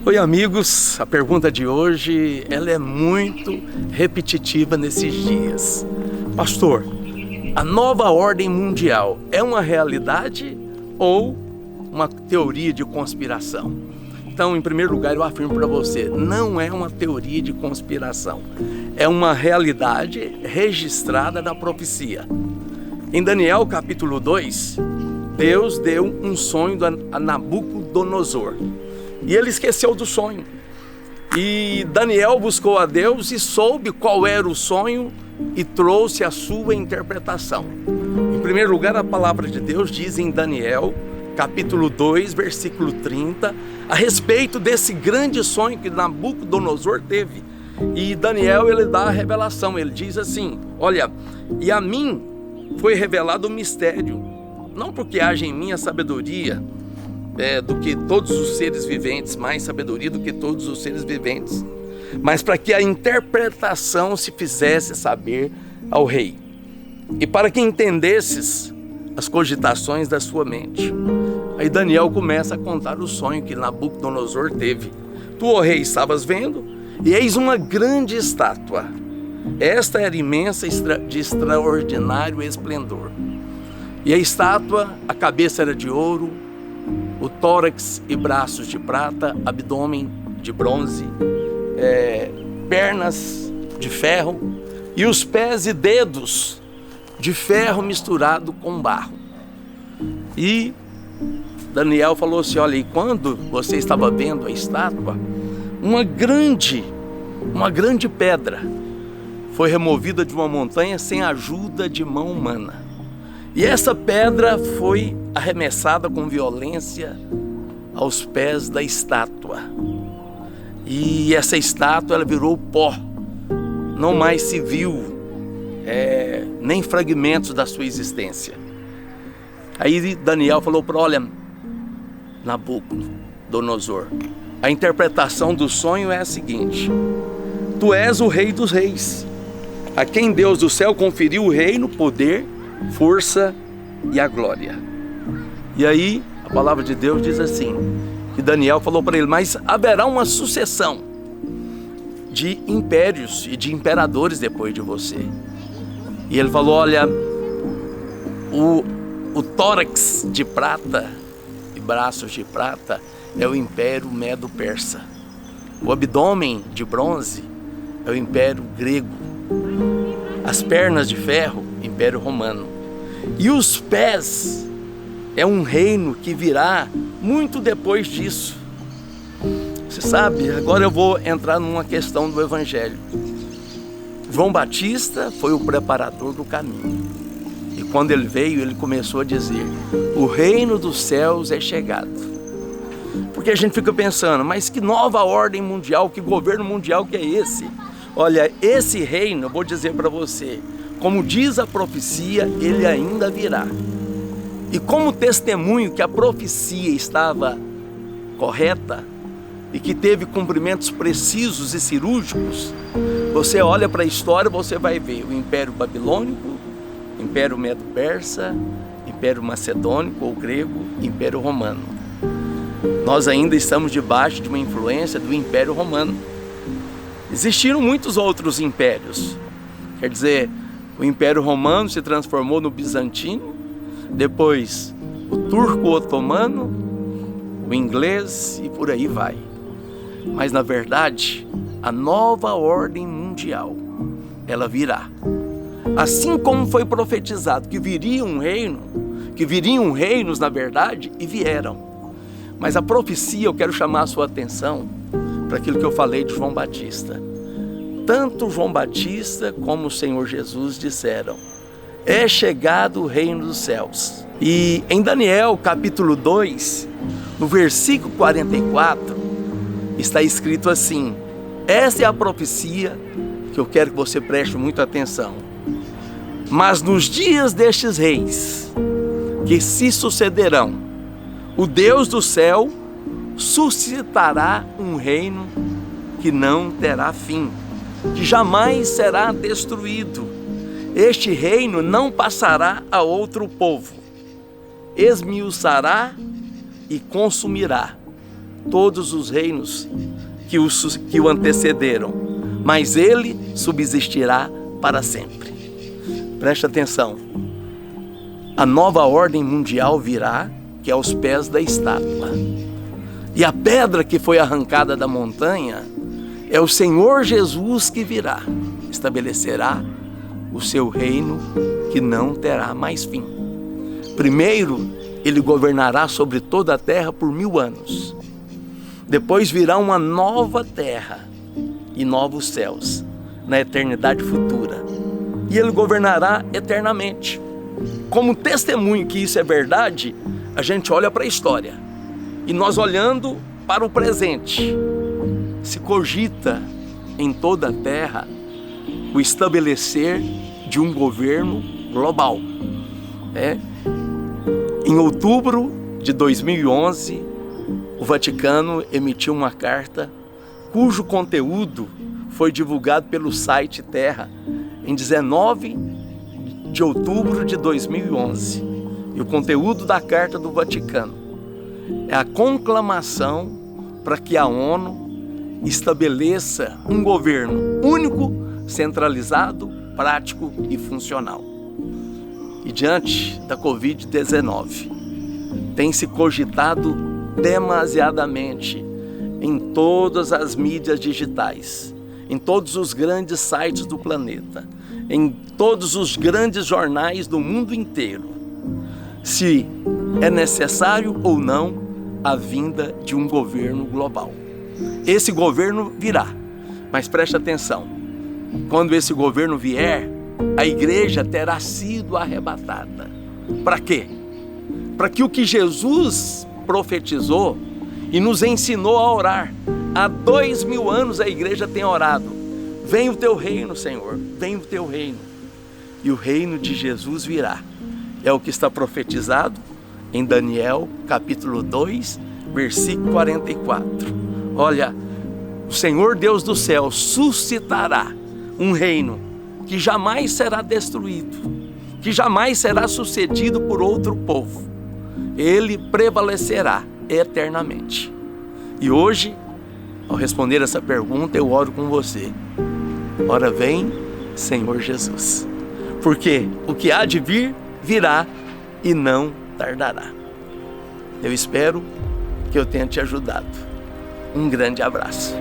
Oi amigos, a pergunta de hoje ela é muito repetitiva nesses dias. Pastor, a nova ordem mundial é uma realidade ou uma teoria de conspiração? Então, em primeiro lugar, eu afirmo para você, não é uma teoria de conspiração. É uma realidade registrada na profecia. Em Daniel capítulo 2, Deus deu um sonho a Nabucodonosor. E ele esqueceu do sonho. E Daniel buscou a Deus e soube qual era o sonho e trouxe a sua interpretação. Em primeiro lugar, a palavra de Deus diz em Daniel, capítulo 2, versículo 30, a respeito desse grande sonho que Nabucodonosor teve. E Daniel, ele dá a revelação, ele diz assim, olha, e a mim foi revelado o mistério, não porque haja em mim a sabedoria, do que todos os seres viventes, mais sabedoria do que todos os seres viventes, mas para que a interpretação se fizesse saber ao rei, e para que entendesses as cogitações da sua mente. Aí Daniel começa a contar o sonho que Nabucodonosor teve. Tu, ó rei, estavas vendo, e eis uma grande estátua. Esta era imensa, de extraordinário esplendor. E a estátua, a cabeça era de ouro, o tórax e braços de prata, abdômen de bronze, pernas de ferro e os pés e dedos de ferro misturado com barro. E Daniel falou assim, olha, e quando você estava vendo a estátua, uma grande pedra foi removida de uma montanha sem ajuda de mão humana. E essa pedra foi arremessada com violência aos pés da estátua. E essa estátua, ela virou pó. Não mais se viu nem fragmentos da sua existência. Aí Daniel falou para, olha, Nabucodonosor, a interpretação do sonho é a seguinte: tu és o rei dos reis, a quem Deus do céu conferiu o reino, poder, força e a glória. E aí a palavra de Deus diz assim, que Daniel falou para ele, mas haverá uma sucessão de impérios e de imperadores depois de você. E ele falou, olha, o tórax de prata e braços de prata é o império medo-persa. O abdômen de bronze é o império grego. As pernas de ferro, império romano. E os pés é um reino que virá muito depois disso. Você sabe, agora eu vou entrar numa questão do evangelho. João Batista foi o preparador do caminho. E quando ele veio, ele começou a dizer, o reino dos céus é chegado. Porque a gente fica pensando, mas que nova ordem mundial, que governo mundial que é esse? Olha, esse reino, eu vou dizer para você, como diz a profecia, ele ainda virá. E como testemunho que a profecia estava correta e que teve cumprimentos precisos e cirúrgicos, você olha para a história, você vai ver o Império Babilônico, Império Medo-Persa, Império Macedônico ou Grego, Império Romano. Nós ainda estamos debaixo de uma influência do Império Romano. Existiram muitos outros impérios. Quer dizer, o Império Romano se transformou no Bizantino, depois o Turco-Otomano, o inglês e por aí vai. Mas na verdade, a nova ordem mundial, ela virá. Assim como foi profetizado que viria um reino, que viriam reinos na verdade, e vieram. Mas a profecia, eu quero chamar a sua atenção para aquilo que eu falei de João Batista. Tanto João Batista como o Senhor Jesus disseram, é chegado o reino dos céus. E em Daniel capítulo 2, no versículo 44, está escrito assim, essa é a profecia que eu quero que você preste muita atenção. Mas nos dias destes reis, que se sucederão, o Deus do céu suscitará um reino que não terá fim, que jamais será destruído. Este reino não passará a outro povo, esmiuçará e consumirá todos os reinos que o antecederam, mas ele subsistirá para sempre. Preste atenção. A nova ordem mundial virá, que é aos pés da estátua. E a pedra que foi arrancada da montanha é o Senhor Jesus que virá. Estabelecerá o seu reino que não terá mais fim. Primeiro, ele governará sobre toda a terra por 1000 anos. Depois virá uma nova terra e novos céus na eternidade futura. E ele governará eternamente. Como testemunho que isso é verdade, a gente olha para a história. E nós olhando para o presente, se cogita em toda a terra o estabelecer de um governo global. Em outubro de 2011, o Vaticano emitiu uma carta cujo conteúdo foi divulgado pelo site Terra em 19 de outubro de 2011. E o conteúdo da Carta do Vaticano é a conclamação para que a ONU estabeleça um governo único, centralizado, prático e funcional. E diante da Covid-19, tem se cogitado demasiadamente em todas as mídias digitais, em todos os grandes sites do planeta, em todos os grandes jornais do mundo inteiro, se é necessário ou não a vinda de um governo global. Esse governo virá, mas preste atenção, quando esse governo vier, a igreja terá sido arrebatada. Para quê? Para que o que Jesus profetizou e nos ensinou a orar, há 2000 anos a igreja tem orado: vem o teu reino, Senhor, vem o teu reino. E o reino de Jesus virá. É o que está profetizado em Daniel, capítulo 2, versículo 44. Olha, o Senhor Deus do céu suscitará um reino que jamais será destruído, que jamais será sucedido por outro povo. Ele prevalecerá eternamente. E hoje, ao responder essa pergunta, eu oro com você. Ora vem, Senhor Jesus. Porque o que há de vir, virá e não tardará. Eu espero que eu tenha te ajudado. Um grande abraço.